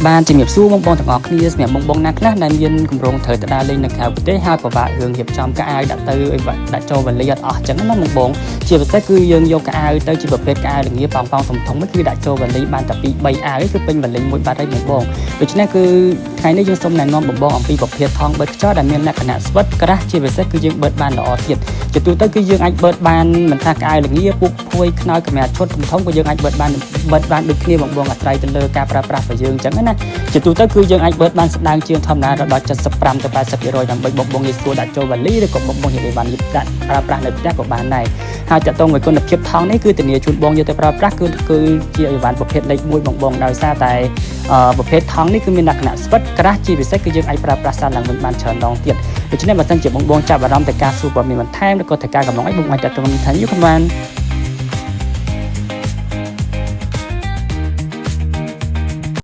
បានជំរាបសួរបងប្អូនទាំងអស់គ្នាសម្រាប់បងណាខ្លះដែលមានគម្រោងត្រូវទៅដើរលេងនៅក្រៅប្រទេសហើយពិបាករឿងរៀបចំកៅអៅដាក់ទៅដាក់ចូលវេលាអត់អស់ចឹងណាបងបងជាពិសេសគឺយើងយកកៅអៅទៅជាប្រភេទកៅអៅល្ងាប៉ោងធំៗគឺដាក់ចូលវេលាបានតែ2 3អាវគឺពេញវេលាមួយបាត់ហើយបងបងដូច្នេះគឺថ្ងៃនេះយើងសូមណែនាំបងបងអំពីប្រភេទថង់បឺតខ្យល់ដែលមានលក្ខណៈស្វិតក្រាស់ជាពិសេសគឺយើងបឺតបានល្អទៀតជាទូទៅគឺយើងអាចបឺតបានមិនថាកៅអៅល្ងាពុកភួយខ្នើយកម្រាស់ឈុតធំក៏យើងអាចបឺតបានដូចគ្នាបងបងអាស្រ័យទៅលើការប្រើប្រាស់របស់យើងចឹងណាជាទូទៅគឺយើងអាចបឺតបានស្ដើងជាងធម្មតាដល់75ទៅ80%ដើម្បីបងបងងាយស្រួលដាក់ចូលវ៉ាលីឬក៏បងបងនិយាយបានដាក់ប្រើប្រាស់នៅផ្ទះក៏បានដែរហើយតើតើមួយគុណភាពថង់នេះគឺធានាជូនបងយកទៅប្រើប្រាស់គឺជាអីវ៉ាន់ប្រភេទលេខ1បងដោយសារតែប្រភេទថង់នេះគឺមានលក្ខណៈស្វិតក្រាស់ជាពិសេសគឺយើងអាចប្រើប្រាស់សារឡើងវិញបានច្រើនដងទៀតដូច្នេះបើសិនជាបងចាប់អារម្មណ៍ទៅការសួរព័ត៌មានបន្ថែមឬក៏ទៅការកំណងអីបងអាចតើតើមានថាយូរខមមិន